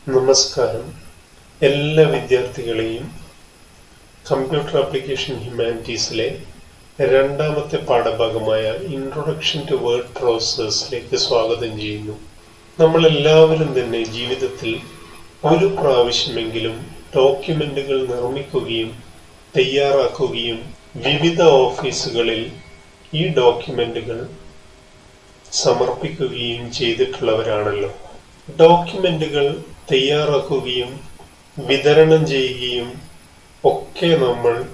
നമസ്കാരം. എല്ലാ വിദ്യാർത്ഥികളെയും കമ്പ്യൂട്ടർ ആപ്ലിക്കേഷൻ ഹ്യൂമാനിറ്റീസിലെ രണ്ടാമത്തെ പാഠഭാഗമായ ഇൻട്രൊഡക്ഷൻ ടു വേർഡ് പ്രോസസ്സിലേക്ക് സ്വാഗതം ചെയ്യുന്നു. നമ്മളെല്ലാവരും തന്നെ ജീവിതത്തിൽ ഒരു പ്രാവശ്യമെങ്കിലും ഡോക്യുമെന്റുകൾ നിർമ്മിക്കുകയും തയ്യാറാക്കുകയും വിവിധ ഓഫീസുകളിൽ ഈ ഡോക്യുമെന്റുകൾ സമർപ്പിക്കുകയും ചെയ്തിട്ടുള്ളവരാണല്ലോ. ഡോക്യുമെന്റുകൾ തയ്യാറാക്കുകയും വിതരണം ചെയ്യുകയും ഒക്കെ നമ്മൾ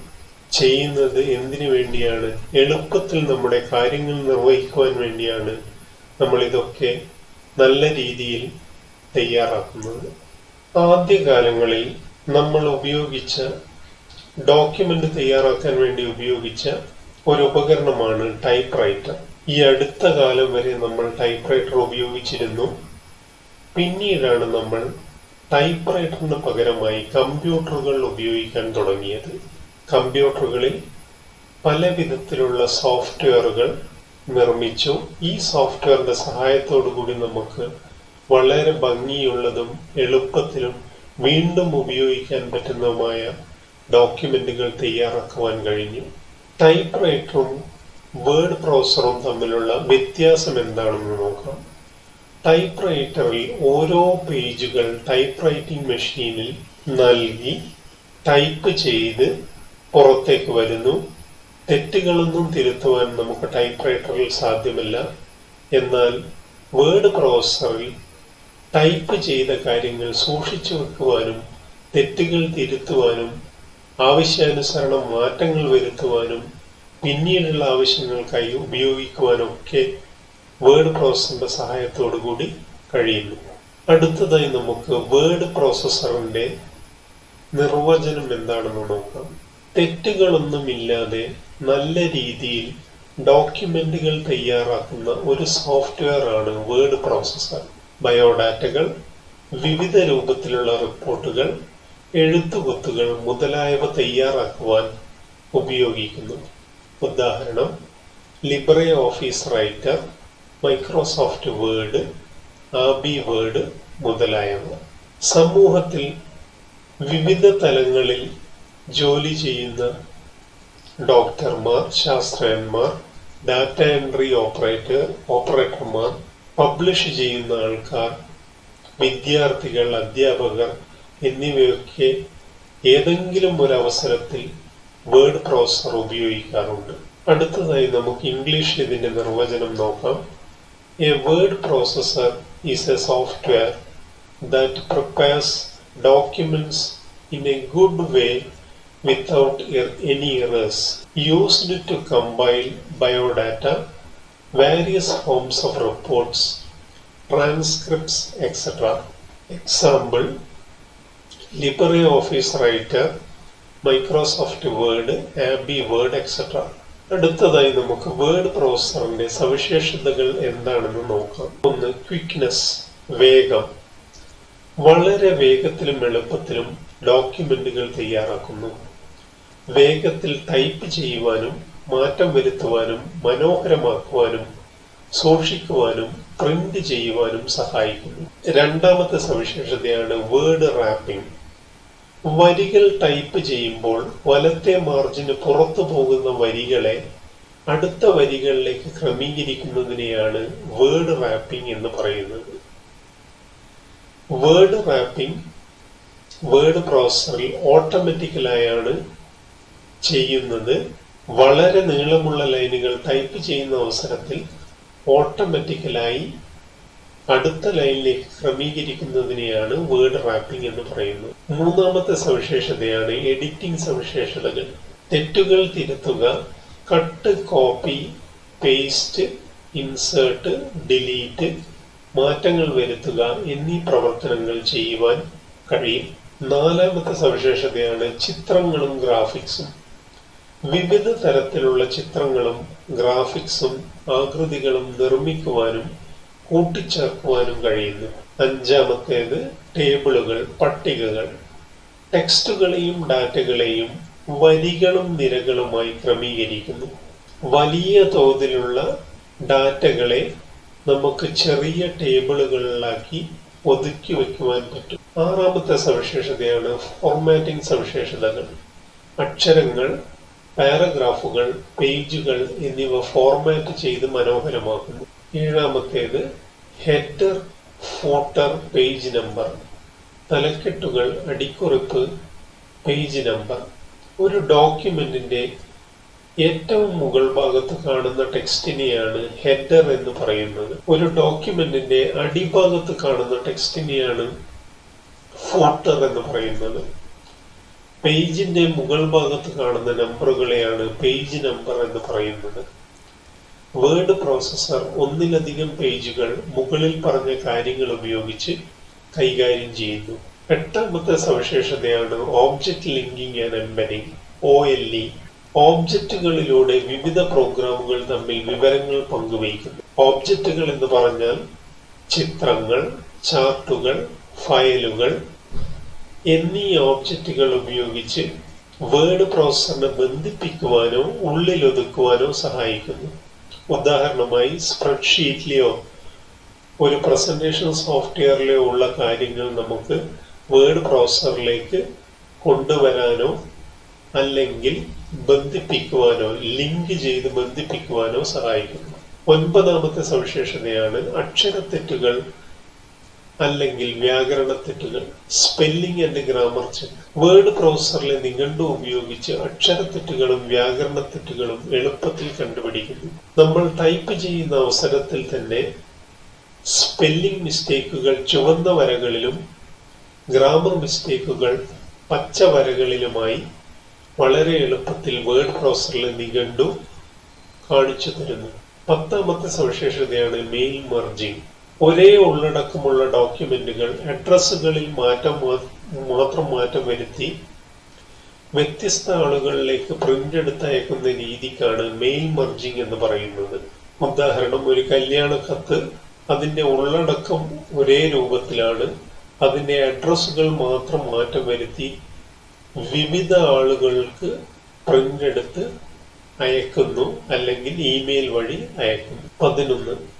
ചെയ്യുന്നത് എന്തിനു വേണ്ടിയാണ്? എളുപ്പത്തിൽ നമ്മുടെ കാര്യങ്ങൾ നിർവഹിക്കുവാൻ വേണ്ടിയാണ് നമ്മൾ ഇതൊക്കെ നല്ല രീതിയിൽ തയ്യാറാക്കുന്നത്. ആദ്യകാലങ്ങളിൽ നമ്മൾ ഉപയോഗിച്ച ഡോക്യുമെന്റ് തയ്യാറാക്കാൻ വേണ്ടി ഉപയോഗിച്ച ഒരു ഉപകരണമാണ് ടൈപ്പ് റൈറ്റർ. ഈ അടുത്ത കാലം വരെ നമ്മൾ ടൈപ്പ് റൈറ്റർ ഉപയോഗിച്ചിരുന്നു. പിന്നീടാണ് നമ്മൾ ടൈപ്പ് റൈറ്ററിന് പകരമായി കമ്പ്യൂട്ടറുകൾ ഉപയോഗിക്കാൻ തുടങ്ങിയത്. കമ്പ്യൂട്ടറുകളിൽ പല വിധത്തിലുള്ള സോഫ്റ്റ്വെയറുകൾ നിർമ്മിച്ചു. ഈ സോഫ്റ്റ്വെയറിന്റെ സഹായത്തോടു കൂടി നമുക്ക് വളരെ ഭംഗിയുള്ളതും എളുപ്പത്തിലും വീണ്ടും ഉപയോഗിക്കാൻ പറ്റുന്നതുമായ ഡോക്യുമെന്റുകൾ തയ്യാറാക്കുവാൻ കഴിഞ്ഞു. ടൈപ്പ് റൈറ്ററും വേർഡ് പ്രോസസറും തമ്മിലുള്ള വ്യത്യാസം എന്താണെന്ന് നോക്കാം. ടൈപ്പ് റൈറ്ററിൽ ഓരോ പേജുകൾ ടൈപ്പ് റൈറ്റിംഗ് മെഷീനിൽ നൽകി ടൈപ്പ് ചെയ്ത് പുറത്തേക്ക് വരുന്നു. തെറ്റുകളൊന്നും തിരുത്തുവാൻ നമുക്ക് ടൈപ്പ് റൈറ്ററിൽ സാധ്യമല്ല. എന്നാൽ വേർഡ് പ്രോസസറിൽ ടൈപ്പ് ചെയ്ത കാര്യങ്ങൾ സൂക്ഷിച്ചു വെക്കുവാനും തെറ്റുകൾ തിരുത്തുവാനും ആവശ്യാനുസരണം മാറ്റങ്ങൾ വരുത്തുവാനും പിന്നീടുള്ള ആവശ്യങ്ങൾക്കായി ഉപയോഗിക്കുവാനൊക്കെ വേർഡ് പ്രോസസറിന്റെ സഹായത്തോടു കൂടി കഴിയുന്നു. അടുത്തതായി നമുക്ക് വേർഡ് പ്രോസസറിന്റെ നിർവചനം എന്താണെന്ന് നോക്കാം. തെറ്റുകളൊന്നുമില്ലാതെ നല്ല രീതിയിൽ ഡോക്യുമെന്റുകൾ തയ്യാറാക്കുന്ന ഒരു സോഫ്റ്റ്വെയർ ആണ് വേർഡ് പ്രോസസർ. ബയോഡാറ്റകൾ, വിവിധ രൂപത്തിലുള്ള റിപ്പോർട്ടുകൾ, എഴുത്തുകുത്തുകൾ മുതലായവ തയ്യാറാക്കുവാൻ ഉപയോഗിക്കുന്നു. ഉദാഹരണം LibreOffice Writer, Microsoft Word, AbiWord മുതലായവ. സമൂഹത്തിൽ വിവിധ തലങ്ങളിൽ ജോലി ചെയ്യുന്ന ഡോക്ടർമാർ, ശാസ്ത്രജ്ഞന്മാർ, ഡാറ്റ എൻട്രി ഓപ്പറേറ്റർമാർ, പബ്ലിഷ് ചെയ്യുന്ന ആൾക്കാർ, വിദ്യാർത്ഥികൾ, അധ്യാപകർ എന്നിവയൊക്കെ ഏതെങ്കിലും ഒരു അവസരത്തിൽ വേർഡ് പ്രോസസർ ഉപയോഗിക്കാറുണ്ട്. അടുത്തതായി നമുക്ക് ഇംഗ്ലീഷിൽ ഇതിന്റെ നിർവചനം നോക്കാം. A word processor is a software that prepares documents in a good way without any errors, used to compile biodata, various forms of reports, transcripts, etc. Example: LibreOffice Writer, Microsoft Word, Abbey Word, etc. അടുത്തതായി നമുക്ക് word പ്രോസസറിന്റെ സവിശേഷതകൾ എന്താണെന്ന് നോക്കാം. ഒന്ന്, ക്വിക്നെസ്, വേഗം. വളരെ വേഗത്തിലും എളുപ്പത്തിലും ഡോക്യുമെന്റുകൾ തയ്യാറാക്കുന്നു. വേഗത്തിൽ ടൈപ്പ് ചെയ്യുവാനും മാറ്റം വരുത്തുവാനും മനോഹരമാക്കുവാനും സൂക്ഷിക്കുവാനും പ്രിന്റ് ചെയ്യുവാനും സഹായിക്കുന്നു. രണ്ടാമത്തെ സവിശേഷതയാണ് വേർഡ് റാപ്പിംഗ്. വരികൾ ടൈപ്പ് ചെയ്യുമ്പോൾ വലത്തെ മാർജിന് പുറത്തു പോകുന്ന വരികളെ അടുത്ത വരികളിലേക്ക് ക്രമീകരിക്കുന്നതിനെയാണ് വേർഡ് റാപ്പിംഗ് എന്ന് പറയുന്നത്. വേർഡ് റാപ്പിംഗ് വേർഡ് പ്രോസസറിൽ ഓട്ടോമാറ്റിക്കലായാണ് ചെയ്യുന്നത്. വളരെ നീളമുള്ള ലൈനുകൾ ടൈപ്പ് ചെയ്യുന്ന അവസരത്തിൽ ഓട്ടോമാറ്റിക്കലായി അടുത്ത ലൈനിലേക്ക് ക്രമീകരിക്കുന്നതിനെയാണ് വേർഡ് റാപ്പിംഗ് എന്ന് പറയുന്നത്. മൂന്നാമത്തെ സവിശേഷതയാണ് എഡിറ്റിംഗ് സവിശേഷതകൾ. തെറ്റുകൾ തിരുത്തുക, cut, copy, paste, insert, delete, മാറ്റങ്ങൾ വരുത്തുക എന്നീ പ്രവർത്തനങ്ങൾ ചെയ്യുവാൻ കഴിയും. നാലാമത്തെ സവിശേഷതയാണ് ചിത്രങ്ങളും ഗ്രാഫിക്സും. വിവിധ തരത്തിലുള്ള ചിത്രങ്ങളും ഗ്രാഫിക്സും ആകൃതികളും നിർമ്മിക്കുവാനും കൂട്ടിച്ചേർക്കുവാനും കഴിയുന്നു. അഞ്ചാമത്തേത് ടേബിളുകൾ, പട്ടികകൾ. ടെക്സ്റ്റുകളെയും ഡാറ്റകളെയും വരികളും നിരകളുമായി ക്രമീകരിക്കുന്നു. വലിയ തോതിലുള്ള ഡാറ്റകളെ നമുക്ക് ചെറിയ ടേബിളുകളിലാക്കി ഒതുക്കി വയ്ക്കുവാൻ പറ്റും. ആറാമത്തെ സവിശേഷതയാണ് ഫോർമാറ്റിംഗ് സവിശേഷതകൾ. അക്ഷരങ്ങൾ, പാരഗ്രാഫുകൾ, പേജുകൾ എന്നിവ ഫോർമാറ്റ് ചെയ്ത് മനോഹരമാക്കുന്നു. ഏഴാമത്തേത് ഹെഡർ, ഫൂട്ടർ, പേജ് നമ്പർ. തലക്കെട്ടുകൾ, അടിക്കുറിപ്പ്, പേജ് നമ്പർ. ഒരു ഡോക്യുമെന്റിന്റെ ഏറ്റവും മുകൾ ഭാഗത്ത് കാണുന്ന ടെക്സ്റ്റിനെയാണ് ഹെഡർ എന്ന് പറയുന്നത്. ഒരു ഡോക്യുമെന്റിന്റെ അടിഭാഗത്ത് കാണുന്ന ടെക്സ്റ്റിനെയാണ് ഫൂട്ടർ എന്ന് പറയുന്നത്. പേജിന്റെ മുകൾ ഭാഗത്ത് കാണുന്ന നമ്പറുകളെയാണ് പേജ് നമ്പർ എന്ന് പറയുന്നത്. വേർഡ് പ്രോസസർ ഒന്നിലധികം പേജുകൾ മുകളിൽ പറഞ്ഞ കാര്യങ്ങൾ ഉപയോഗിച്ച് കൈകാര്യം ചെയ്യുന്നു. എട്ടാമത്തെ സവിശേഷതയാണ് object linking and embedding, OLE. ഓബ്ജക്റ്റുകളിലൂടെ വിവിധ പ്രോഗ്രാമുകൾ തമ്മിൽ വിവരങ്ങൾ പങ്കുവയ്ക്കുന്നു. ഓബ്ജക്റ്റുകൾ എന്ന് പറഞ്ഞാൽ ചിത്രങ്ങൾ, ചാർട്ടുകൾ, ഫയലുകൾ എന്നീ ഓബ്ജക്റ്റുകൾ ഉപയോഗിച്ച് വേർഡ് പ്രോസസറിനെ ബന്ധിപ്പിക്കുവാനോ ഉള്ളിലൊതുക്കുവാനോ സഹായിക്കുന്നു. ഉദാഹരണമായി സ്പ്രെഡ്ഷീറ്റിലെയോ ഒരു പ്രസന്റേഷൻ സോഫ്റ്റ്വെയറിലെയോ ഉള്ള കാര്യങ്ങൾ നമുക്ക് വേർഡ് പ്രോസസറിലേക്ക് കൊണ്ടുവരാനോ അല്ലെങ്കിൽ ബന്ധിപ്പിക്കുവാനോ ലിങ്ക് ചെയ്ത് ബന്ധിപ്പിക്കുവാനോ സഹായിക്കുന്നു. ഒൻപതാമത്തെ സവിശേഷതയാണ് അക്ഷരത്തെറ്റുകൾ അല്ലെങ്കിൽ വ്യാകരണ തെറ്റുകൾ, spelling and grammar check. Word പ്രോസസറിലെ നിഘണ്ടു ഉപയോഗിച്ച് അക്ഷരത്തെറ്റുകളും വ്യാകരണ തെറ്റുകളും എളുപ്പത്തിൽ കണ്ടുപിടിക്കുന്നു. നമ്മൾ ടൈപ്പ് ചെയ്യുന്ന അവസരത്തിൽ തന്നെ സ്പെല്ലിംഗ് മിസ്റ്റേക്കുകൾ ചുവന്ന വരകളിലും ഗ്രാമർ മിസ്റ്റേക്കുകൾ പച്ച വരകളിലുമായി വളരെ എളുപ്പത്തിൽ വേർഡ് പ്രോസസറിലെ നിഘണ്ടു കാണിച്ചു തരുന്നു. പത്താമത്തെ സവിശേഷതയാണ് മെയിൽ മെർജിംഗ്. ഒരേ ഉള്ളടക്കമുള്ള ഡോക്യുമെന്റുകൾ അഡ്രസ്സുകളിൽ മാത്രം മാറ്റം വരുത്തി വ്യത്യസ്ത ആളുകളിലേക്ക് പ്രിന്റ് എടുത്ത് അയക്കുന്ന രീതിക്കാണ് മെയിൽ മെർജിംഗ് എന്ന് പറയുന്നത്. ഉദാഹരണം, ഒരു കല്യാണ കത്ത്, അതിന്റെ ഉള്ളടക്കം ഒരേ രൂപത്തിലാണ്, അതിന്റെ അഡ്രസ്സുകൾ മാത്രം മാറ്റം വരുത്തി വിവിധ ആളുകൾക്ക് പ്രിന്റ് എടുത്ത് അയക്കുന്നു അല്ലെങ്കിൽ ഇമെയിൽ വഴി അയക്കുന്നു. 11.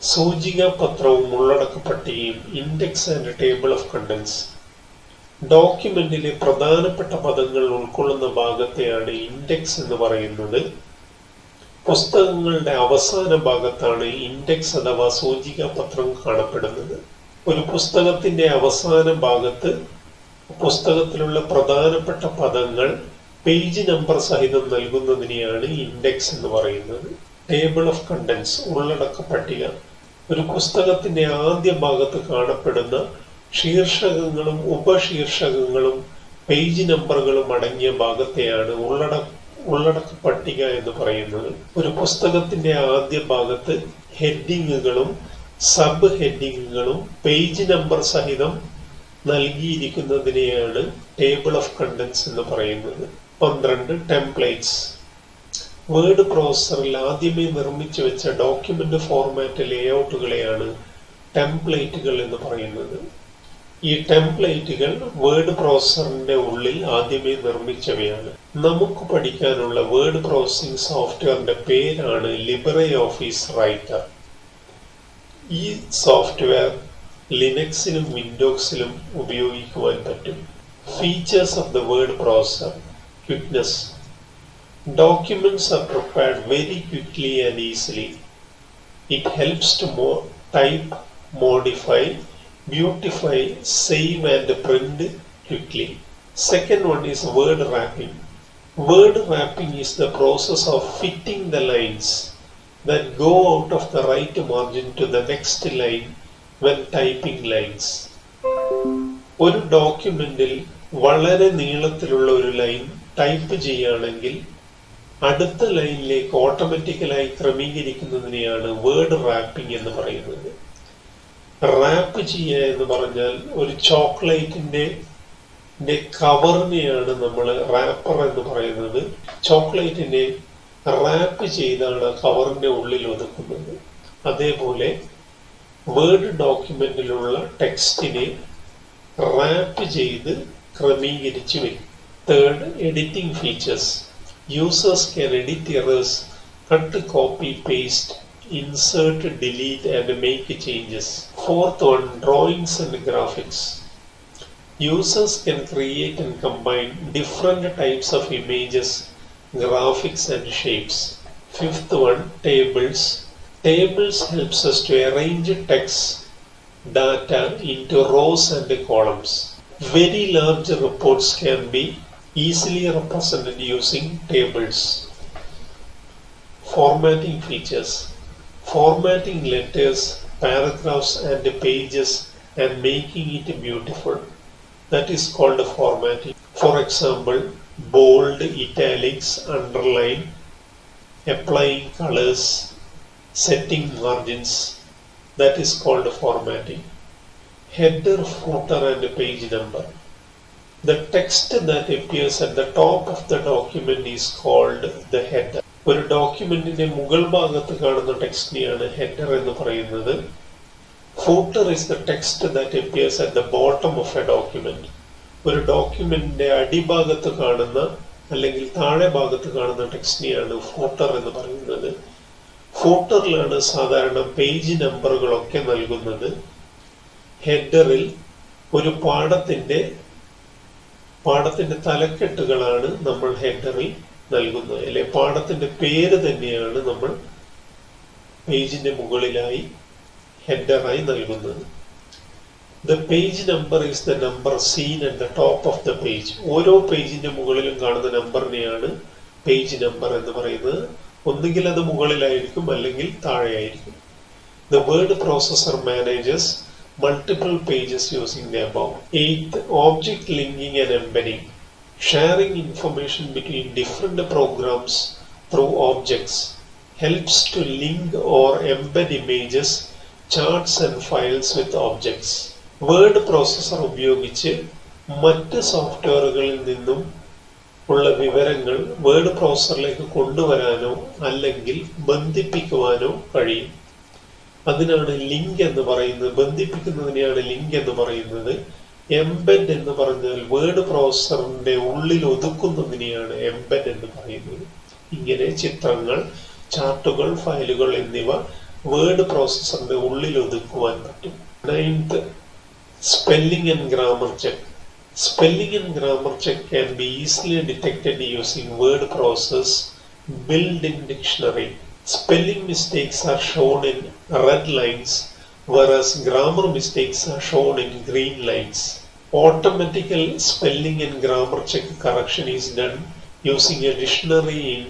സൂചിക പത്രവും ഉള്ളടക്ക പട്ടികയും, index and table of contents. ഡോക്യുമെന്റിലെ പ്രധാനപ്പെട്ട പദങ്ങൾ ഉൾക്കൊള്ളുന്ന ഭാഗത്തെയാണ് ഇൻഡെക്സ് എന്ന് പറയുന്നത്. പുസ്തകങ്ങളുടെ അവസാന ഭാഗത്താണ് ഇൻഡെക്സ് അഥവാ സൂചിക പത്രം കാണപ്പെടുന്നത്. ഒരു പുസ്തകത്തിന്റെ അവസാന ഭാഗത്ത് പുസ്തകത്തിലുള്ള പ്രധാനപ്പെട്ട പദങ്ങൾ പേജ് നമ്പർ സഹിതം നൽകുന്നതിനെയാണ് ഇൻഡെക്സ് എന്ന് പറയുന്നത്. ടേബിൾ ഓഫ് കണ്ടൻസ്, ഉള്ളടക്ക പട്ടിക. ഒരു പുസ്തകത്തിന്റെ ആദ്യ ഭാഗത്ത് കാണപ്പെടുന്ന ശീർഷകങ്ങളും ഉപശീർഷകങ്ങളും പേജ് നമ്പറുകളും അടങ്ങിയ ഭാഗത്തെയാണ് ഉള്ളടക്ക പട്ടിക എന്ന് പറയുന്നത്. ഒരു പുസ്തകത്തിന്റെ ആദ്യ ഭാഗത്ത് ഹെഡിങ്ങുകളും സബ് ഹെഡിങ്ങുകളും പേജ് നമ്പർ സഹിതം നൽകിയിരിക്കുന്നതിനെയാണ് ടേബിൾ ഓഫ് കണ്ടൻസ് എന്ന് പറയുന്നത്. 12. ടെംപ്ലേറ്റ്സ്. വേർഡ് പ്രോസസറിൽ ആദ്യമേ നിർമ്മിച്ചു വെച്ച ഡോക്യുമെന്റ് ഫോർമാറ്റ് ലേഔട്ടുകളെയാണ് ടെംപ്ലേറ്റുകൾ എന്ന് പറയുന്നത്. ഈ ടെംപ്ലേറ്റുകൾ വേർഡ് പ്രോസസറിന്റെ ഉള്ളിൽ ആദ്യമേ നിർമ്മിച്ചവയാണ്. നമുക്ക് പഠിക്കാനുള്ള വേർഡ് പ്രോസസിംഗ് സോഫ്റ്റ്വെയറിന്റെ പേരാണ് ലിബ്രെഓഫീസ് റൈറ്റർ. ഈ സോഫ്റ്റ്വെയർ ലിനക്സിലും വിൻഡോസിലും ഉപയോഗിക്കുവാൻ പറ്റും. Features of the word processor. Quickness. Documents are prepared very quickly and easily. It helps to type, modify, beautify, save and print quickly. Second one is word wrapping. Word wrapping is the process of fitting the lines that go out of the right margin to the next line when typing lines. ഒരു ഡോക്യുമെന്റിൽ വളരെ നീളത്തിലുള്ള ഒരു line type ചെയ്യുകയാണെങ്കിൽ അടുത്ത ലൈനിലേക്ക് ഓട്ടോമാറ്റിക്കലായി ക്രമീകരിക്കുന്നതിനെയാണ് word wrapping എന്ന് പറയുന്നത്. റാപ്പ് ചെയ്യുക എന്ന് പറഞ്ഞാൽ ഒരു ചോക്ലേറ്റിന്റെ കവറിനെയാണ് നമ്മൾ റാപ്പർ എന്ന് പറയുന്നത്. ചോക്ലേറ്റിനെ റാപ്പ് ചെയ്താണ് കവറിന്റെ ഉള്ളിൽ ഒതുക്കുന്നത്. അതേപോലെ വേർഡ് ഡോക്യുമെന്റിലുള്ള ടെക്സ്റ്റിനെ റാപ്പ് ചെയ്ത് ക്രമീകരിച്ച് വരും. Third, editing features. Users can edit errors, cut, copy, paste insert, delete and make changes. Fourth one, drawings and graphics. Users can create and combine different types of images, graphics and shapes. Fifth one, tables. Tables helps us to arrange text data into rows and columns. Very large reports can be easily represented using tables. Formatting features. Formatting letters, paragraphs and pages and making it beautiful. That is called formatting. For example, bold, italics, underline, applying colors, setting margins. That is called formatting. Header, footer and page number. The text that appears at the top of the document is called the header. ഒരു ഡോക്യുമെന്റിന്റെ മുകൾ ഭാഗത്ത് കാണുന്ന ടെക്സ്റ്റിനെയാണ് header എന്ന് പറയുന്നത്. Footer is the text that appears at the bottom of a document. ഒരു ഡോക്യുമെന്റിന്റെ അടിഭാഗത്ത് കാണുന്ന അല്ലെങ്കിൽ താഴെ ഭാഗത്ത് കാണുന്ന ടെക്സ്റ്റിനെയാണ് ഫൂട്ടർ എന്ന് പറയുന്നത്. ഫൂട്ടറിലാണ് സാധാരണ പേജ് നമ്പറുകളൊക്കെ നൽകുന്നത്. ഹെഡറിൽ ഒരു പാഠത്തിന്റെ തലക്കെട്ടുകളാണ് നമ്മൾ ഹെഡറിൽ നൽകുന്നത്. അല്ലെ, പാഠത്തിന്റെ പേര് തന്നെയാണ് നമ്മൾ പേജിന്റെ മുകളിലായി ഹെഡറായി നൽകുന്നത്. The page number is the number seen at the top of the page. ഓരോ പേജിന്റെ മുകളിലും കാണുന്ന നമ്പറിനെയാണ് പേജ് നമ്പർ എന്ന് പറയുന്നത്. ഒന്നുകിൽ അത് മുകളിലായിരിക്കും അല്ലെങ്കിൽ താഴെയായിരിക്കും. The word processor manages multiple pages using the above. 8th, object linking and embedding. Sharing information between different programs through objects helps to link or embed images, charts and files with objects. Word processor ഉപയോഗിച്ച് മറ്റ് സോഫ്റ്റ്വെയറുകളിൽ നിന്നും ഉള്ള വിവരങ്ങൾ word പ്രോസസ്സറിലേക്ക് കൊണ്ടുവരാനോ അല്ലെങ്കിൽ ബന്ധിപ്പിക്കുവാനോ കഴിയും. അതിനാണ് link എന്ന് പറയുന്നത്. ബന്ധിപ്പിക്കുന്നതിനെയാണ് ലിങ്ക് എന്ന് പറയുന്നത്. എംബെഡ് എന്ന് പറഞ്ഞാൽ വേർഡ് പ്രോസസ്സറിന്റെ ഉള്ളിൽ ഒതുക്കുന്നതിനെയാണ് എംബെഡ് എന്ന് പറയുന്നത്. ഇങ്ങനെ ചിത്രങ്ങൾ, ചാർട്ടുകൾ, ഫയലുകൾ എന്നിവ വേർഡ് പ്രോസസ്സറിന്റെ ഉള്ളിൽ ഒതുക്കുവാൻ പറ്റും. 9th, spelling and grammar check. Spelling and grammar check can be easily detected using word process built-in dictionary. Spelling mistakes are shown in red lines, whereas grammar mistakes are shown in green lines. Automatical spelling and grammar check correction is done using a dictionary in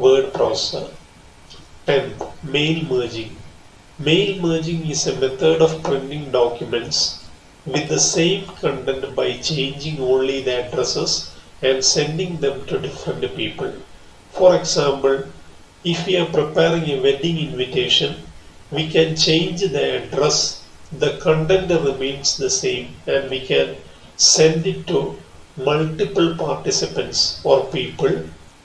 word processor. 10th, mail merging. Mail merging is a method of printing documents with the same content by changing only the addresses and sending them to different people. For example, if we are preparing a wedding invitation, we can change the address, the content remains the same, and we can send it to multiple participants or people,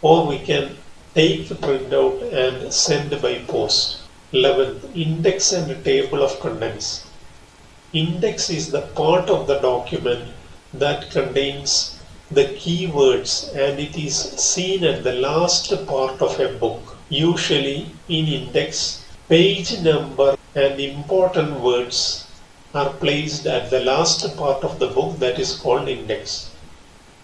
or we can take a printout and send by post. 11th, index and table of contents. Index is the part of the document that contains the keywords and it is seen at the last part of a book. Usually in index, page number and important words are placed at the last part of the book, that is called index.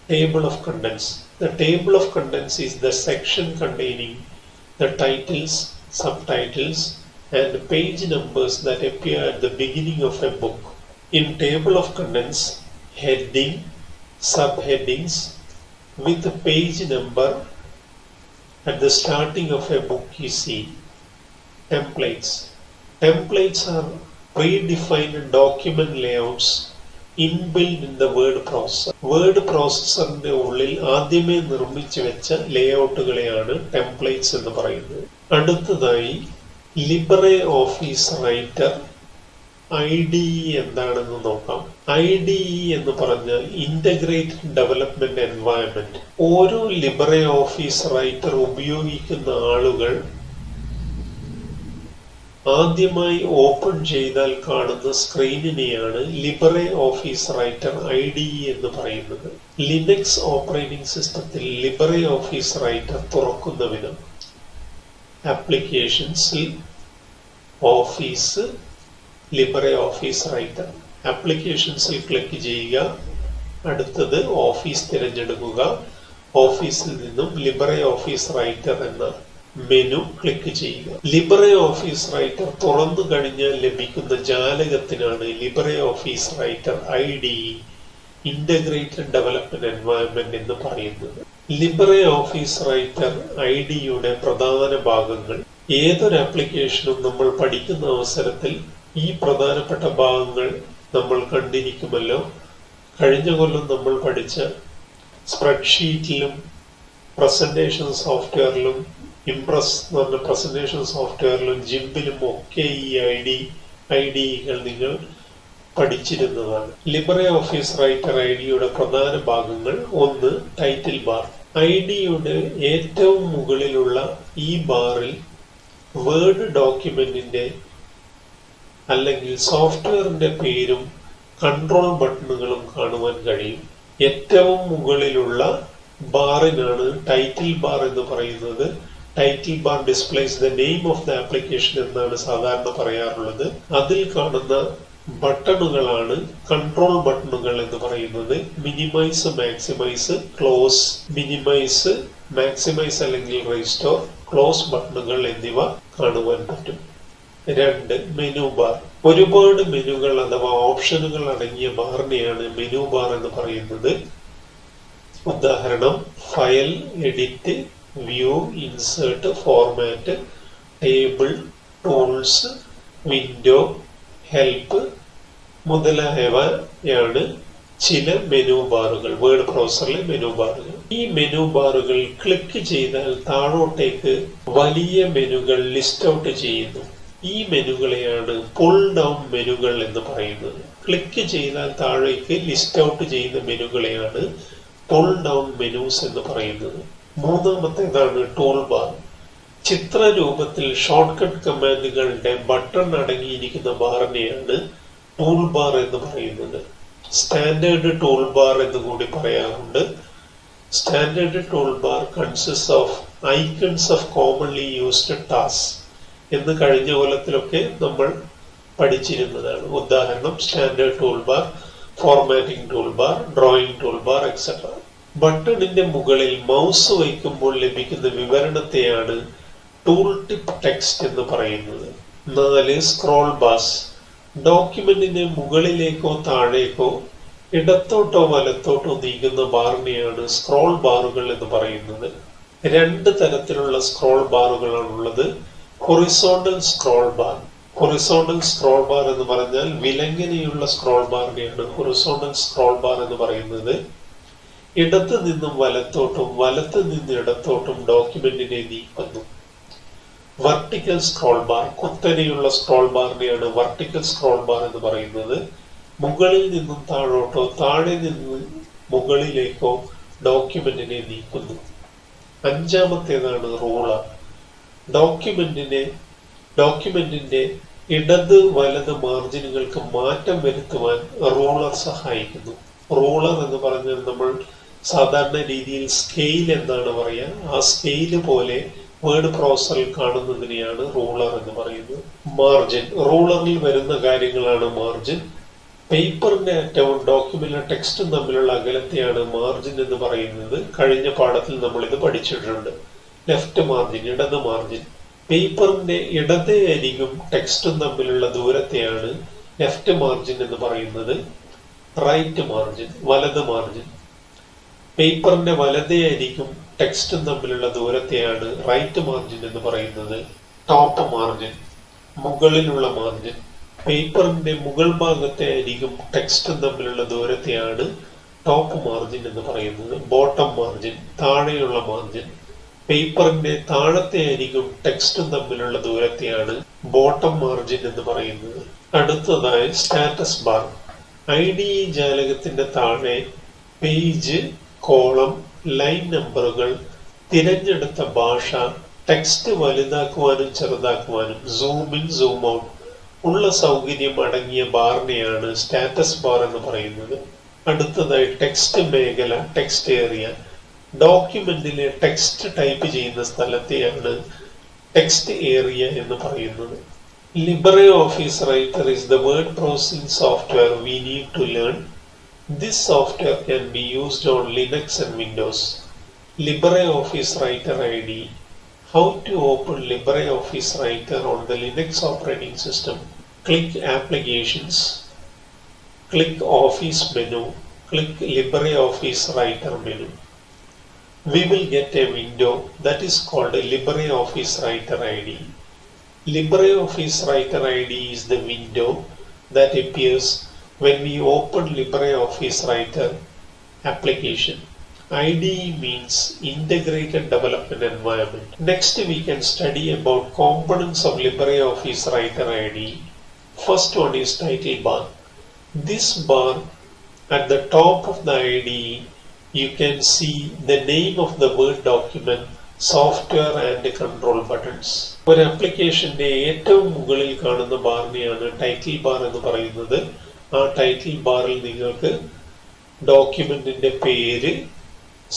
Table of contents. The table of contents is the section containing the titles, subtitles and page numbers that appear at the beginning of a book. In table of contents, heading, subheadings with the page number at the starting of a book is seen. Templates. Templates are predefined document layouts inbuilt in the word processor. Word പ്രോസസ്സറിന്റെ ഉള്ളിൽ ആദ്യമേ നിർമ്മിച്ചു വെച്ച ലേഔട്ടുകളെയാണ് templates എന്ന് പറയുന്നത്. അടുത്തതായി Libre office Writer IDE എന്താണെന്ന് നോക്കാം. IDE എന്ന് പറഞ്ഞാൽ ഇന്റഗ്രേറ്റഡ് ഡെവലപ്മെന്റ് എൻവയൺമെന്റ്. ഓരോ ലിബ്രെ ഓഫീസ് റൈറ്റർ ഉപയോഗിക്കുന്ന ആളുകൾ ആദ്യമായി ഓപ്പൺ ചെയ്താൽ കാണുന്ന സ്ക്രീനിനെയാണ് ലിബ്രെ ഓഫീസ് റൈറ്റർ IDE എന്ന് പറയുന്നത്. ലിനക്സ് ഓപ്പറേറ്റിംഗ് സിസ്റ്റത്തിൽ ലിബ്രെ ഓഫീസ് റൈറ്റർ തുറക്കുന്ന വിധം. ആപ്ലിക്കേഷൻസിൽ ഓഫീസ്, ലിബ്രെ ഓഫീസ് റൈറ്റർ. ആപ്ലിക്കേഷൻസിൽ ക്ലിക്ക് ചെയ്യുക. അടുത്തത് ഓഫീസ് തിരഞ്ഞെടുക്കുക. ഓഫീസിൽ നിന്നും ലിബ്രെ ഓഫീസ് റൈറ്റർ എന്ന മെനു ക്ലിക്ക് ചെയ്യുക. ലിബ്രെ ഓഫീസ് റൈറ്റർ തുറന്നു കഴിഞ്ഞാൽ ലഭിക്കുന്ന ജാലകത്തിനാണ് LibreOffice Writer IDE integrated development environment എന്ന് പറയുന്നത്. ലിബ്രെ ഓഫീസ് റൈറ്റർ IDEയുടെ പ്രധാന ഭാഗങ്ങൾ. ഏതൊരു ആപ്ലിക്കേഷനും നമ്മൾ പഠിക്കുന്ന അവസരത്തിൽ ഈ പ്രധാനപ്പെട്ട ഭാഗങ്ങൾ നമ്മൾ കണ്ടിരിക്കുമല്ലോ. കഴിഞ്ഞ കൊല്ലം നമ്മൾ പഠിച്ച സ്പ്രെഡ്ഷീറ്റിലും പ്രസന്റേഷൻ സോഫ്റ്റ്വെയറിലും ഇംപ്രസ് എന്ന് പറഞ്ഞ പ്രസന്റേഷൻ സോഫ്റ്റ്വെയറിലും ജിംബിലും ഒക്കെ ഈ IDEകൾ നിങ്ങൾ പഠിച്ചിരുന്നതാണ്. ലിബ്രെ ഓഫീസ് റൈറ്റർ IDEയുടെ പ്രധാന ഭാഗങ്ങൾ. ഒന്ന്, ടൈറ്റിൽ ബാർ. IDEയുടെ ഏറ്റവും മുകളിലുള്ള ഈ ബാറിൽ വേർഡ് ഡോക്യുമെന്റിന്റെ അല്ലെങ്കിൽ സോഫ്റ്റ്വെയറിന്റെ പേരും കൺട്രോൾ ബട്ടണുകളും കാണുവാൻ കഴിയും. ഏറ്റവും മുകളിലുള്ള ബാറിനാണ് ടൈറ്റിൽ ബാർ എന്ന് പറയുന്നത്. Title bar displays the name of the application എന്നാണ് സാധാരണ പറയാറുള്ളത്. അതിൽ കാണുന്ന ബട്ടണുകളാണ് കൺട്രോൾ ബട്ടണുകൾ എന്ന് പറയുന്നത്. Minimise, maximise, close. Minimise, maximise അല്ലെങ്കിൽ റീസ്റ്റോർ, ക്ലോസ് ബട്ടണുകൾ എന്നിവ കാണുവാൻ പറ്റും. 2, മെനു ബാർ. ഒരുപാട് മെനുകൾ അഥവാ ഓപ്ഷനുകൾ അടങ്ങിയ ബാറിനെയാണ് മെനു ബാർ എന്ന് പറയുന്നത്. ഉദാഹരണം, file, edit, view, insert, format, table, tools, window, help മുതലായവയാണ് ചില മെനു ബാറുകൾ, വേർഡ് ബ്രൗസറിലെ മെനു ബാറുകൾ. ഈ മെനു ബാറുകൾ ക്ലിക്ക് ചെയ്താൽ താഴോട്ടേക്ക് വലിയ മെനുകൾ ലിസ്റ്റ് ഔട്ട് ചെയ്യുന്നു. ഈ മെനുകളെയാണ് പുൾ ഡൗൺ മെനുകൾ എന്ന് പറയുന്നത്. ക്ലിക്ക് ചെയ്താൽ താഴേക്ക് ലിസ്റ്റ് ഔട്ട് ചെയ്യുന്ന മെനുകളെയാണ് പുൾ ഡൗൺ മെനൂസ് എന്ന് പറയുന്നത്. മൂന്നാമത്തേതാണ് ടൂൾ ബാർ. ചിത്രരൂപത്തിൽ ഷോർട്ട് കട്ട് കമാൻഡുകളുടെ ബട്ടൺ അടങ്ങിയിരിക്കുന്ന ബാറിനെയാണ് ടൂൾ ബാർ എന്ന് പറയുന്നത്. സ്റ്റാൻഡേർഡ് ടൂൾ ബാർ എന്ന് കൂടി പറയാറുണ്ട്. Standard tool bar consist of icons of commonly used task എന്ന് കഴിഞ്ഞ കൊല്ലത്തിലൊക്കെ നമ്മൾ പഠിച്ചിരുന്നതാണ്. ഉദാഹരണം, standard tool bar, formatting tool bar, drawing tool bar etcetera. ബട്ടണിന്റെ മുകളിൽ മൗസ് വയ്ക്കുമ്പോൾ ലഭിക്കുന്ന വിവരണത്തെയാണ് ടൂൾ ടിപ്പ് ടെക്സ്റ്റ് എന്ന് പറയുന്നത്. 4, സ്ക്രോൾ ബാർസ്. ഡോക്യുമെന്റിനെ മുകളിലേക്കോ താഴേക്കോ ഇടത്തോട്ടോ വലത്തോട്ടോ നീങ്ങുന്ന ബാറിനെയാണ് സ്ക്രോൾ ബാറുകൾ എന്ന് പറയുന്നത്. 2 തരത്തിലുള്ള സ്ക്രോൾ ബാറുകളാണുള്ളത്. Horizontal scroll bar. Horizontal scroll bar എന്ന് പറഞ്ഞാൽ വിലങ്ങനെയുള്ള സ്ക്രോൾ ബാറിനെയാണ് ഹൊറിസോണ്ടൽ സ്ക്രോൾ ബാർ എന്ന് പറയുന്നത്. ഇടത്ത് നിന്നും വലത്തോട്ടും വലത്ത് നിന്ന് ഇടത്തോട്ടും ഡോക്യുമെന്റിനെ നീക്കുന്നു. Vertical scroll bar. കുത്തനെയുള്ള സ്ക്രോൾ ബാറിനെയാണ് വെർട്ടിക്കൽ സ്ക്രോൾ ബാർ എന്ന് പറയുന്നത്. മുകളിൽ നിന്നും താഴോട്ടോ താഴെ നിന്ന് മുകളിലേക്കോ ഡോക്യുമെന്റിനെ നീക്കുന്നു. 5-ാമത്തേതാണ് റൂളർ. ഡോക്യുമെന്റിന്റെ ഇടത് വലത് മാർജിനുകൾക്ക് മാറ്റം വരുത്തുവാൻ റൂളർ സഹായിക്കുന്നു. റൂളർ എന്ന് പറഞ്ഞാൽ നമ്മൾ സാധാരണ രീതിയിൽ സ്കെയിൽ എന്നാണ് പറയുക. ആ സ്കെയില് പോലെ വേർഡ് പ്രോസറിൽ കാണുന്നതിനെയാണ് റൂളർ എന്ന് പറയുന്നത്. മാർജിൻ. റൂളറിൽ വരുന്ന കാര്യങ്ങളാണ് മാർജിൻ. പേപ്പറിന്റെ അറ്റവും ഡോക്യുമെന്റിലെ ടെക്സ്റ്റും തമ്മിലുള്ള അകലത്തെയാണ് മാർജിൻ എന്ന് പറയുന്നത്. കഴിഞ്ഞ പാഠത്തിൽ നമ്മൾ ഇത് പഠിച്ചിട്ടുണ്ട്. ലെഫ്റ്റ് മാർജിൻ, ഇടത് മാർജിൻ. പേപ്പറിന്റെ ഇടതേ അരികും ടെക്സ്റ്റും തമ്മിലുള്ള ദൂരത്തെയാണ് ലെഫ്റ്റ് മാർജിൻ എന്ന് പറയുന്നത്. റൈറ്റ് മാർജിൻ, വലത് മാർജിൻ. പേപ്പറിന്റെ വലതേ അരികും ടെക്സ്റ്റും തമ്മിലുള്ള ദൂരത്തെയാണ് റൈറ്റ് മാർജിൻ എന്ന് പറയുന്നത്. ടോപ്പ് മാർജിൻ, മുകളിലുള്ള മാർജിൻ. പേപ്പറിന്റെ മുകൾ ഭാഗത്തെ അരികും ടെക്സ്റ്റും തമ്മിലുള്ള ദൂരത്തെയാണ് ടോപ്പ് മാർജിൻ എന്ന് പറയുന്നത്. ബോട്ടം മാർജിൻ, താഴെയുള്ള മാർജിൻ. പേപ്പറിന്റെ താഴത്തെ അരികും ടെക്സ്റ്റും തമ്മിലുള്ള ദൂരത്തെയാണ് ബോട്ടം മാർജിൻ എന്ന് പറയുന്നത്. അടുത്തതായി സ്റ്റാറ്റസ് ബാർ. IDE ജാലകത്തിന്റെ താഴെ പേജ്, കോളം, ലൈൻ നമ്പറുകൾ, തിരഞ്ഞെടുത്ത ഭാഷ, ടെക്സ്റ്റ് വലുതാക്കുവാനും ചെറുതാക്കുവാനും, സൂം ഇൻ സൂം ഔട്ട് ഉള്ള സൗകര്യം അടങ്ങിയ ബാറിനെയാണ് സ്റ്റാറ്റസ് ബാർ എന്ന് പറയുന്നത്. അടുത്തതായി ടെക്സ്റ്റ് മേഖല, ടെക്സ്റ്റ് ഏരിയ. ഡോക്യുമെന്റിലെ ടെക്സ്റ്റ് ടൈപ്പ് ചെയ്യുന്ന സ്ഥലത്തെയാണ് ടെക്സ്റ്റ് ഏരിയ എന്ന് പറയുന്നത്. LibreOffice Writer is the word processing software we need to learn. This software can be used on Linux and Windows. LibreOffice Writer ID. How to open LibreOffice Writer on the Linux operating system? Click Applications, click Office menu, click LibreOffice Writer menu. We will get a window that is called LibreOffice Writer ID. LibreOffice Writer ID is the window that appears when we open LibreOffice Writer application. IDE means Integrated Development Environment. Next we can study about components of LibreOffice Writer IDE. First one is title bar. This bar at the top of the IDE you can see the name of the Word document, software and control buttons. ഒരു ആപ്ലിക്കേഷന്റെ ഏറ്റവും മുകളിൽ കാണുന്ന ബാറിനെയാണ് title bar എന്ന് പറയുന്നത്. ആ title ബാറിൽ നിങ്ങൾക്ക് ഡോക്യുമെന്റിന്റെ പേര്,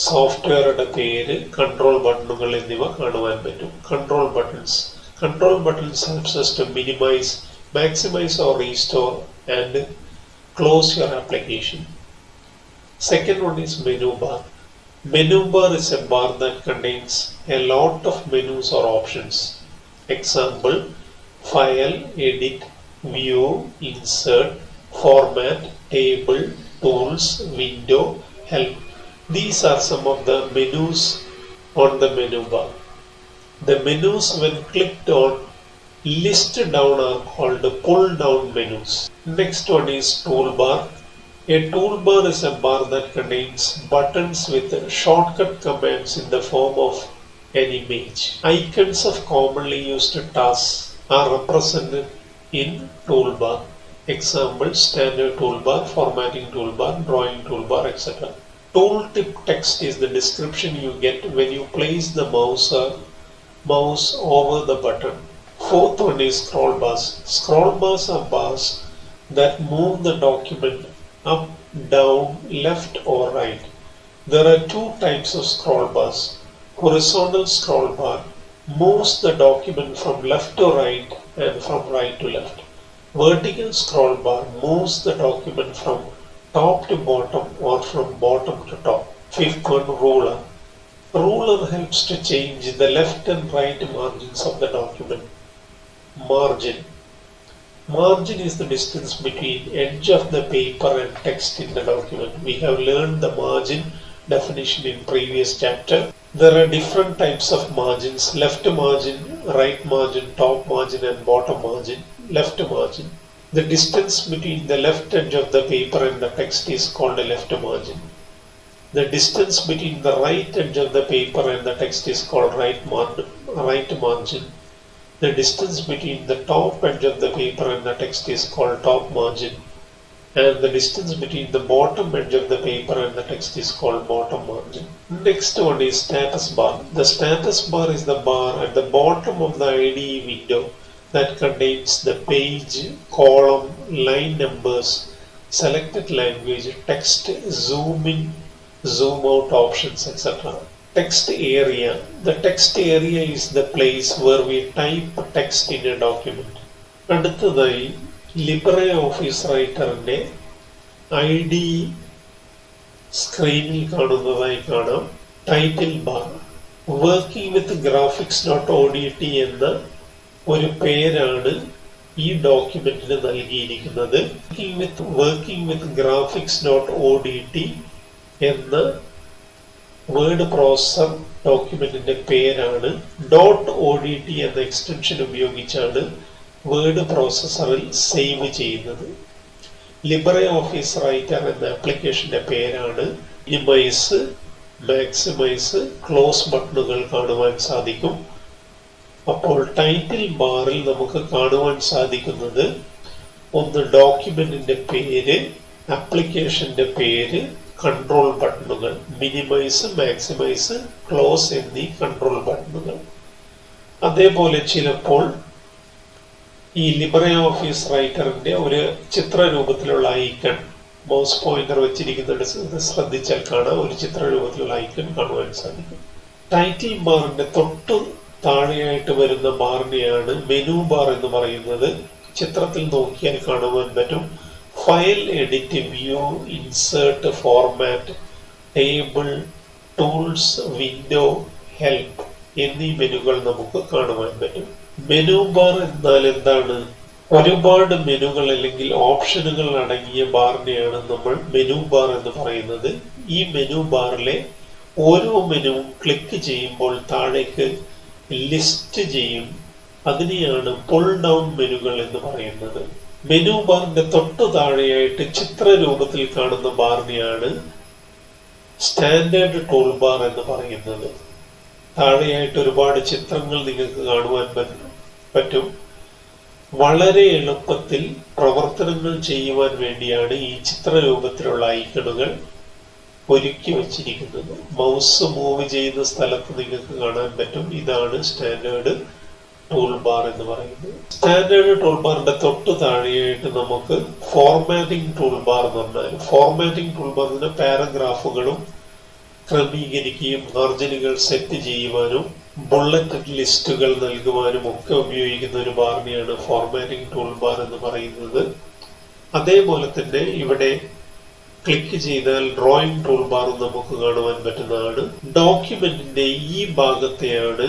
സോഫ്റ്റ്വെയറുടെ പേര്, കൺട്രോൾ ബട്ടണുകൾ എന്നിവ കാണുവാൻ പറ്റും. Control buttons helps us to minimize, maximize or restore and close your application. Second one is menu bar. Menu bar is a bar that contains a lot of menus or options. Example, file, edit, view, insert, format, table, tools, window, help. These are some of the menus on the menu bar. The menus when clicked on list down are called pull down menus. Next one is toolbar. A toolbar is a bar that contains buttons with shortcut commands in the form of an image. Icons of commonly used tasks are represented in toolbar. Example, standard toolbar, formatting toolbar, drawing toolbar, etc. Tooltip text is the description you get when you place the mouse over the button. Fourth one is scroll bars. Scroll bars are bars that move the document up, down, left or right. There are two types of scroll bars. Horizontal scroll bar moves the document from left to right and from right to left. Vertical scroll bar moves the document from top to bottom or from bottom to top. Fifth one, ruler. Ruler helps to change the left and right margins of the document. Margin is the distance between edge of the paper and text in the document. We have learned the margin definition in previous chapter. There are different types of margins: left margin, right margin, top margin and bottom margin. Left margin. The distance between the left edge of the paper and the text is called a left margin. The distance between the right edge of the paper and the text is called right margin. The distance between the top edge of the paper and the text is called top margin, and the distance between the bottom edge of the paper and the text is called bottom margin. Next one is status bar. The status bar is the bar at the bottom of the IDE window that contains the page, column, line numbers, selected language, text, zoom in, zoom out options, etc. Text area. The text area is the place where we type text in a document. അടുത്തതായി LibreOffice Writerന്റെ ID സ്ക്രീനിൽ കാണുന്നതായി കാണാം. Title bar. Working with graphics.odt എന്ന ഒരു പേരാണ് ഈ ഡോക്യുമെന്റിന് നൽകിയിരിക്കുന്നത്. Working with graphics.odt എന്ന word processor ഡോക്യുമെന്റിന്റെ പേരാണ്. .odt എന്ന എക്സ്റ്റൻഷൻ ഉപയോഗിച്ചാണ് വേർഡ് പ്രോസസറിൽ സേവ് ചെയ്യുന്നത്. LibreOffice Writer എന്ന ആപ്ലിക്കേഷന്റെ പേരാണ്. മിനിമൈസ്, മാക്സിമൈസ്, ക്ലോസ് ബട്ടണുകൾ കാണുവാൻ സാധിക്കും. അപ്പോൾ ടൈറ്റിൽ ബാറിൽ നമുക്ക് കാണുവാൻ സാധിക്കുന്നത് ഒന്ന് ഡോക്യുമെന്റിന്റെ പേര്, ആപ്ലിക്കേഷന്റെ പേര്, കൺട്രോൾ ബട്ടണുകൾ, മിനിമൈസ്, മാക്സിമൈസ്, ക്ലോസ് എന്നീ കൺട്രോൾ ബട്ടണുകൾ. അതേപോലെ ചിലപ്പോൾ ഈ LibreOffice Writerന്റെ ഒരു ചിത്രരൂപത്തിലുള്ള ഐക്കൺ, മൗസ് പോയിന്റർ വെച്ചിരിക്കുന്നത് ശ്രദ്ധിച്ചാൽ കാണാം, ഒരു ചിത്രരൂപത്തിലുള്ള ഐക്കൺ കാണുവാൻ സാധിക്കും. ടൈറ്റിൽ ബാറിന്റെ തൊട്ട് താഴെയായിട്ട് വരുന്ന ബാറിനെയാണ് മെനു ബാർ എന്ന് പറയുന്നത്. ചിത്രത്തിൽ നോക്കിയാൽ കാണുവാൻ പറ്റും. File, edit, view, insert, format, table, tools, window, help എന്നീ മെനുകൾ നമുക്ക് കാണുവാൻ പറ്റും. മെനു ബാർ എന്നാൽ എന്താണ്? ഒരുപാട് മെനുകൾ അല്ലെങ്കിൽ ഓപ്ഷനുകൾ അടങ്ങിയ ബാറിനെയാണ് നമ്മൾ മെനു ബാർ എന്ന് പറയുന്നത്. ഈ മെനു ബാറിലെ ഓരോ മെനുവും ക്ലിക്ക് ചെയ്യുമ്പോൾ താഴേക്ക് ലിസ്റ്റ് ചെയ്യും. അതിനെയാണ് പുൾ ഡൗൺ മെനുകൾ എന്ന് പറയുന്നത്. മെനു ബാറിന്റെ തൊട്ടു താഴെയായിട്ട് ചിത്ര രൂപത്തിൽ കാണുന്ന ബാറിനെയാണ് സ്റ്റാൻഡേർഡ് ടൂൾ ബാർ എന്ന് പറയുന്നത്. താഴെയായിട്ട് ഒരുപാട് ചിത്രങ്ങൾ നിങ്ങൾക്ക് കാണുവാൻ പറ്റും. വളരെ എളുപ്പത്തിൽ പ്രവർത്തനങ്ങൾ ചെയ്യുവാൻ വേണ്ടിയാണ് ഈ ചിത്രരൂപത്തിലുള്ള ഐക്കണുകൾ ഒരുക്കി വച്ചിരിക്കുന്നത്. മൗസ് മൂവ് ചെയ്യുന്ന സ്ഥലത്ത് നിങ്ങൾക്ക് കാണാൻ പറ്റും. ഇതാണ് സ്റ്റാൻഡേർഡ് ടൂൾ ബാർ എന്ന് പറയുന്നത്. സ്റ്റാൻഡേർഡ് ടൂൾ ബാറിന്റെ തൊട്ടു താഴെയായിട്ട് നമുക്ക് ഫോർമാറ്റിംഗ് ടൂൾ ബാർ എന്ന് പറഞ്ഞാൽ, ഫോർമാറ്റിംഗ് ടൂൾ ബാറിന് പാരഗ്രാഫുകളും ക്രമീകരിക്കുകയും മാർജിനുകൾ സെറ്റ് ചെയ്യുവാനും ബുള്ളറ്റ് ലിസ്റ്റുകൾ നൽകുവാനും ഒക്കെ ഉപയോഗിക്കുന്ന ഒരു ബാറിനെയാണ് ഫോർമാറ്റിംഗ് ടൂൾ ബാർ എന്ന് പറയുന്നത്. അതേപോലെ തന്നെ ഇവിടെ ക്ലിക്ക് ചെയ്താൽ ഡ്രോയിങ് ടൂൾ ബാറും നമുക്ക് കാണുവാൻ പറ്റുന്നതാണ്. ഡോക്യുമെന്റിന്റെ ഈ ഭാഗത്തെയാണ്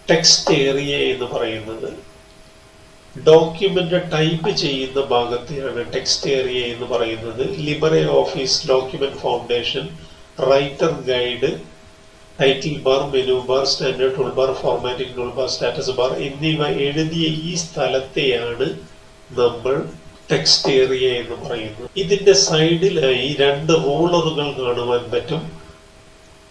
ടെക്സ്റ്റ് ഏരിയ എന്ന് പറയുന്നത്. ഡോക്യുമെന്റ് ടൈപ്പ് ചെയ്യുന്ന ഭാഗത്തെയാണ് ടെക്സ്റ്റ് ഏരിയ എന്ന് പറയുന്നത്. Libre office document foundation, writer guide, title bar, menu bar, standard tool bar, formatting tool bar, status bar എന്നിവ എഴുതിയ ഈ സ്ഥലത്തെയാണ് നമ്മൾ ടെക്സ്റ്റ് ഏരിയ എന്ന് പറയുന്നത്. ഇതിന്റെ സൈഡിലായി രണ്ട് റൂളറുകൾ കാണുവാൻ പറ്റും.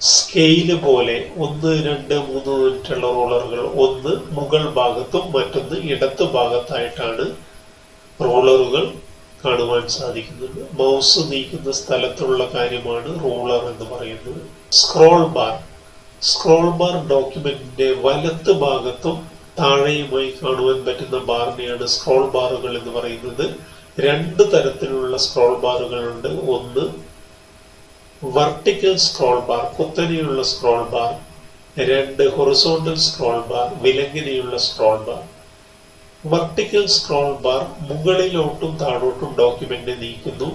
സ്കെയില് പോലെ 1, 2, 3 മിനിറ്റുള്ള റൂളറുകൾ. ഒന്ന് മുകൾ ഭാഗത്തും മറ്റൊന്ന് ഇടത്തു ഭാഗത്തായിട്ടാണ് റൂളറുകൾ കാണുവാൻ സാധിക്കുന്നത്. മൗസ് നീക്കുന്ന സ്ഥലത്തുള്ള കാര്യമാണ് റൂളർ എന്ന് പറയുന്നത്. Scroll bar. സ്ക്രോൾ ബാർ ഡോക്യുമെന്റിന്റെ വലത്ത് ഭാഗത്തും താഴെയുമായി കാണുവാൻ പറ്റുന്ന ബാറിനെയാണ് സ്ക്രോൾ ബാറുകൾ എന്ന് പറയുന്നത്. രണ്ട് തരത്തിലുള്ള സ്ക്രോൾ ബാറുകളുണ്ട്. ഒന്ന് വെർട്ടിക്കൽ സ്ക്രോൾ ബാർ, കുത്തനെയുള്ള സ്ക്രോൾ ബാർ. രണ്ട് ഹൊറിസോണ്ടൽ സ്ക്രോൾ ബാർ, വിലങ്ങിനെയുള്ള scroll bar. Vertical scroll bar മുകളിലോട്ടും താഴോട്ടും ഡോക്യുമെന്റ് നീക്കുന്നു.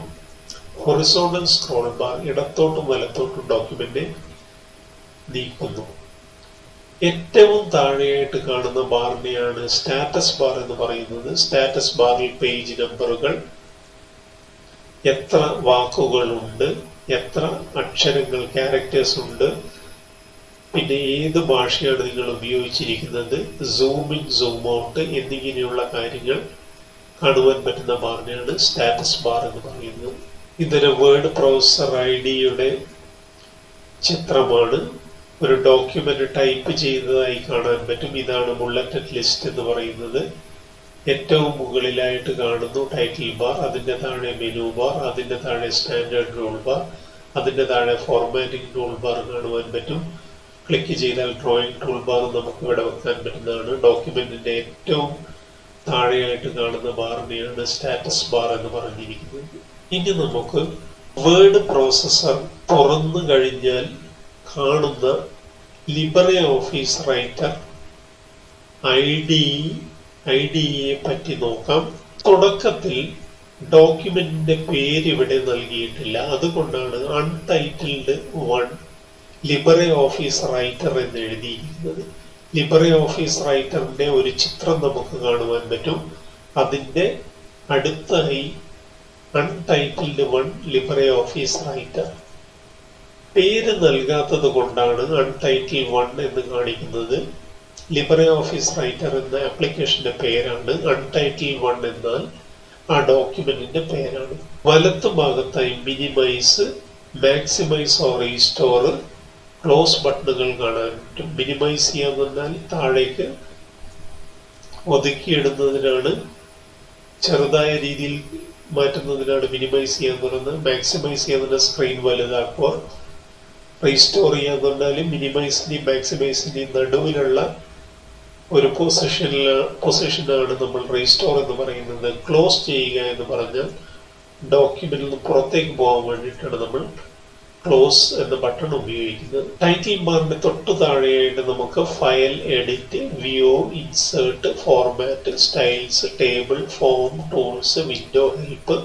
ഹൊറിസോണ്ടൽ സ്ക്രോൾ ബാർ ഇടത്തോട്ടും വലത്തോട്ടും ഡോക്യുമെന്റ് നീക്കുന്നു. ഏറ്റവും താഴെയായിട്ട് കാണുന്ന ബാറിനെയാണ് സ്റ്റാറ്റസ് ബാർ എന്ന് പറയുന്നത്. സ്റ്റാറ്റസ് ബാറിൽ പേജ് നമ്പറുകൾ, എത്ര വാക്കുകളുണ്ട്, എത്ര അക്ഷരങ്ങൾ, ക്യാരക്ടേഴ്സ് ഉണ്ട്, പിന്നെ ഏത് ഭാഷയാണ് നിങ്ങൾ ഉപയോഗിച്ചിരിക്കുന്നത്, സൂം ഇൻ, സൂം ഔട്ട് എന്നിങ്ങനെയുള്ള കാര്യങ്ങൾ കാണുവാൻ പറ്റുന്ന ബാറിനെയാണ് സ്റ്റാറ്റസ് ബാർ എന്ന് പറയുന്നത്. ഇതൊരു വേർഡ് പ്രൊസസർ ഐഡിയുടെ ചിത്രമാണ്. ഒരു ഡോക്യുമെന്റ് ടൈപ്പ് ചെയ്തതായി കാണാൻ പറ്റും. ഇതാണ് ബുള്ളറ്റഡ് ലിസ്റ്റ് എന്ന് പറയുന്നത്. ഏറ്റവും മുകളിലായിട്ട് കാണുന്നു ടൈറ്റിൽ ബാർ, അതിന്റെ താഴെ മെനു ബാർ, അതിന്റെ താഴെ സ്റ്റാൻഡേർഡ് ടൂൾ ബാർ, അതിന്റെ താഴെ ഫോർമാറ്റിംഗ് ടൂൾ ബാർ കാണുവാൻ പറ്റും. ക്ലിക്ക് ചെയ്താൽ ഡ്രോയിങ് ടൂൾ ബാർ നമുക്ക് ഇവിടെ വെക്കാൻ പറ്റുന്നതാണ്. ഡോക്യുമെന്റിന്റെ ഏറ്റവും താഴെയായിട്ട് കാണുന്ന ബാറിനെയാണ് സ്റ്റാറ്റസ് ബാർ എന്ന് പറഞ്ഞിരിക്കുന്നത്. ഇനി നമുക്ക് വേർഡ് പ്രോസസർ തുറന്നു കഴിഞ്ഞാൽ കാണുന്ന ലിബ്രെ ഓഫീസ് റൈറ്റർ ഐഡിയെ പറ്റി നോക്കാം. തുടക്കത്തിൽ ഡോക്യുമെന്റിന്റെ പേര് ഇവിടെ നൽകിയിട്ടില്ല. അതുകൊണ്ടാണ് അൺടൈറ്റിൽഡ് 1 ലിബ്രെ ഓഫീസ് റൈറ്റർ എന്ന് എഴുതിയിരിക്കുന്നത്. ലിബ്രെ ഓഫീസ് റൈറ്ററിന്റെ ഒരു ചിത്രം നമുക്ക് കാണുവാൻ പറ്റും. അതിന്റെ അടുത്തായി അൺടൈറ്റിൽഡ് 1 ലിബ്രെ ഓഫീസ് റൈറ്റർ. പേര് നൽകാത്തത് കൊണ്ടാണ് അൺടൈറ്റിൽ 1 എന്ന് കാണിക്കുന്നത്. ലിബ്രെ ഓഫീസ് റൈറ്റർ എന്ന ആപ്ലിക്കേഷന്റെ പേരാണ്. അൺടൈറ്റിൽ 1 എന്നാൽ ആ ഡോക്യുമെന്റിന്റെ പേരാണ്. വലത്ത് ഭാഗത്തായി minimise, maximise or restore, close ബട്ടണുകൾ കാണാൻ പറ്റും. മിനിമൈസ് ചെയ്യാന്ന് പറഞ്ഞാൽ താഴേക്ക് ഒതുക്കിയിടുന്നതിനാണ്, ചെറുതായ രീതിയിൽ മാറ്റുന്നതിനാണ് മിനിമൈസ് ചെയ്യാന്ന് പറയുന്നത്. മാക്സിമൈസ് ചെയ്യാന്ന് സ്ക്രീൻ വലുതാക്കുക. റീസ്റ്റോർ ചെയ്യാന്ന് പറഞ്ഞാൽ മിനിമൈസിന്റെയും മാക്സിമൈസിന്റെയും നടുവിലുള്ള ഒരു പൊസിഷനാണ് നമ്മൾ റീസ്റ്റോർ എന്ന് പറയുന്നത്. ക്ലോസ് ചെയ്യുക എന്ന് പറഞ്ഞാൽ ഡോക്യുമെന്റിൽ നിന്ന് പുറത്തേക്ക് പോകാൻ വേണ്ടിയിട്ടാണ് നമ്മൾ ക്ലോസ് എന്ന ബട്ടൺ ഉപയോഗിക്കുന്നത്. ടൈറ്റിൽ ബാറിന്റെ തൊട്ടു താഴെയായിട്ട് നമുക്ക് file, edit, view, insert, format, styles, table, form, tools, window, help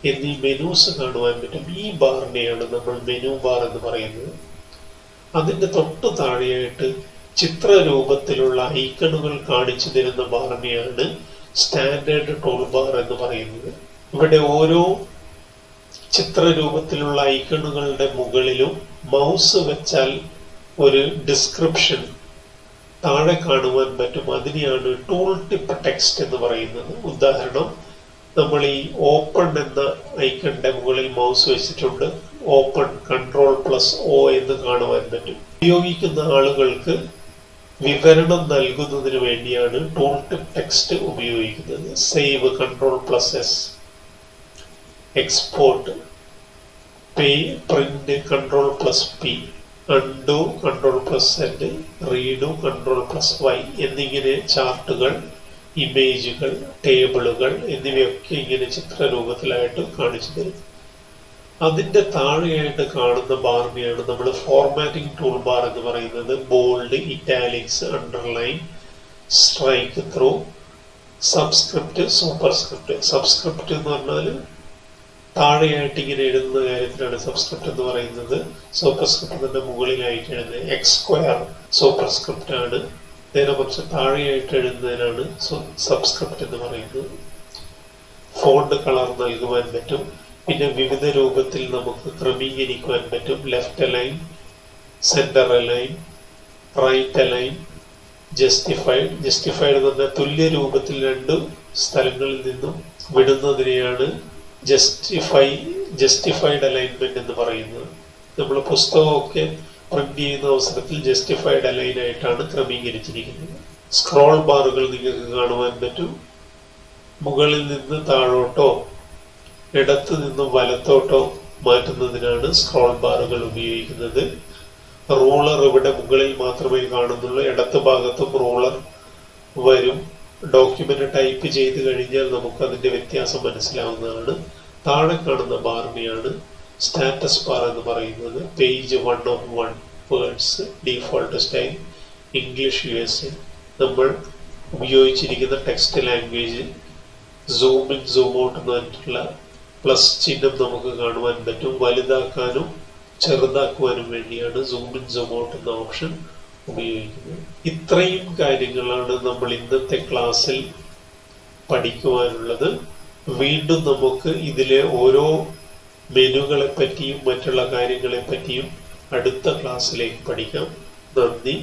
എന്നീ മെനൂസ് കാണുവാൻ പറ്റും. ഈ ബാറിനെയാണ് നമ്മൾ മെനു ബാർ എന്ന് പറയുന്നത്. അതിന്റെ തൊട്ടു താഴെയായിട്ട് ചിത്രരൂപത്തിലുള്ള ഐക്കണുകൾ കാണിച്ചു തരുന്ന ബാറിനെയാണ് സ്റ്റാൻഡേർഡ് ടൂൾ ബാർ എന്ന് പറയുന്നത്. ഇവിടെ ഓരോ ചിത്രരൂപത്തിലുള്ള ഐക്കണുകളുടെ മുകളിലും മൗസ് വെച്ചാൽ ഒരു ഡിസ്ക്രിപ്ഷൻ താഴെ കാണുവാൻ പറ്റും. അതിനെയാണ് ടൂൾ ടിപ്പ് ടെക്സ്റ്റ് എന്ന് പറയുന്നത്. ഉദാഹരണം, നമ്മൾ ഈ ഓപ്പൺ എന്ന ഐക്കണിന്റെ മുകളിൽ മൗസ് വെച്ചിട്ടുണ്ട്. ഓപ്പൺ Ctrl+O എന്ന് കാണുവാൻ പറ്റും. ഉപയോഗിക്കുന്ന ആളുകൾക്ക് വിവരണം നൽകുന്നതിന് വേണ്ടിയാണ് ടൂൾ ടിപ്പ് ടെക്സ്റ്റ് ഉപയോഗിക്കുന്നത്. Save Ctrl+S, export, print Ctrl+P, undo Ctrl+Z, redo Ctrl+Y എന്നിങ്ങനെ ചാർട്ടുകൾ, ഇമേജുകൾ, ടേബിളുകൾ എന്നിവയൊക്കെ ഇങ്ങനെ ചിത്രരൂപത്തിലായിട്ട് കാണിച്ചു തരും. അതിന്റെ താഴെയായിട്ട് കാണുന്ന ബാറിനെയാണ് നമ്മൾ ഫോർമാറ്റിംഗ് ടൂൾ ബാർ എന്ന് പറയുന്നത്. Bold, italics, underline, strike through, subscript, superscript. Subscript എന്ന് പറഞ്ഞാൽ താഴെയായിട്ട് ഇങ്ങനെ എഴുതുന്ന കാര്യത്തിലാണ് സബ്സ്ക്രിപ്റ്റ് എന്ന് പറയുന്നത്. സൂപ്പർസ്ക്രിപ്റ്റിന്റെ മുകളിലായിട്ട് എഴുതുന്നത് എക്സ്ക്വയർ സൂപ്പർസ്ക്രിപ്റ്റ് ആണ്. നേരെ കുറച്ച് താഴെയായിട്ട് എഴുതുന്നതിനാണ് സബ്സ്ക്രിപ്റ്റ് എന്ന് പറയുന്നത്. ഫോണ്ട് കളർ നൽകുവാൻ പറ്റും. പിന്നെ വിവിധ രൂപത്തിൽ നമുക്ക് ക്രമീകരിക്കുവാൻ പറ്റും. Left align, centre align, right align, justified. Justified എന്ന് പറഞ്ഞാൽ തുല്യ രൂപത്തിൽ രണ്ട് സ്ഥലങ്ങളിൽ നിന്നും വിടുന്നതിനെയാണ് ജസ്റ്റിഫൈഡ് അലൈൻമെന്റ് എന്ന് പറയുന്നത്. നമ്മൾ പുസ്തകമൊക്കെ പ്രിന്റ് ചെയ്യുന്ന അവസരത്തിൽ ജസ്റ്റിഫൈഡ് അലൈൻ ആയിട്ടാണ് ക്രമീകരിച്ചിരിക്കുന്നത്. സ്ക്രോൾ ബാറുകൾ നിങ്ങൾക്ക് കാണുവാൻ പറ്റും. മുകളിൽ നിന്ന് താഴോട്ടോ ഇടത്ത് നിന്നും വലത്തോട്ടോ മാറ്റുന്നതിനാണ് സ്ക്രോൾ ബാറുകൾ ഉപയോഗിക്കുന്നത്. റൂളർ ഇവിടെ മുകളിൽ മാത്രമേ കാണുന്നുള്ളൂ. ഇടത്ത് ഭാഗത്തും റൂളർ വരും. ഡോക്യുമെന്റ് ടൈപ്പ് ചെയ്ത് കഴിഞ്ഞാൽ നമുക്ക് അതിന്റെ വ്യത്യാസം മനസ്സിലാവുന്നതാണ്. താഴെ കാണുന്ന ബാറിനെയാണ് സ്റ്റാറ്റസ് ബാർ എന്ന് പറയുന്നത്. Page 1 of 1 words, default style, English USA, നമ്മൾ ഉപയോഗിച്ചിരിക്കുന്ന text language, zoom in zoom out എന്ന് പറഞ്ഞിട്ടുള്ള പ്ലസ് ചിഹ്നം നമുക്ക് കാണുവാൻ പറ്റും. വലുതാക്കാനും ചെറുതാക്കുവാനും വേണ്ടിയാണ് സൂം ഇൻ സൂം ഔട്ട് എന്ന ഓപ്ഷൻ ഉപയോഗിക്കുന്നത്. ഇത്രയും കാര്യങ്ങളാണ് നമ്മൾ ഇന്നത്തെ ക്ലാസ്സിൽ പഠിക്കുവാനുള്ളത്. വീണ്ടും നമുക്ക് ഇതിലെ ഓരോ മെനുകളെ പറ്റിയും മറ്റുള്ള കാര്യങ്ങളെ പറ്റിയും അടുത്ത ക്ലാസ്സിലേക്ക് പഠിക്കാം. നന്ദി.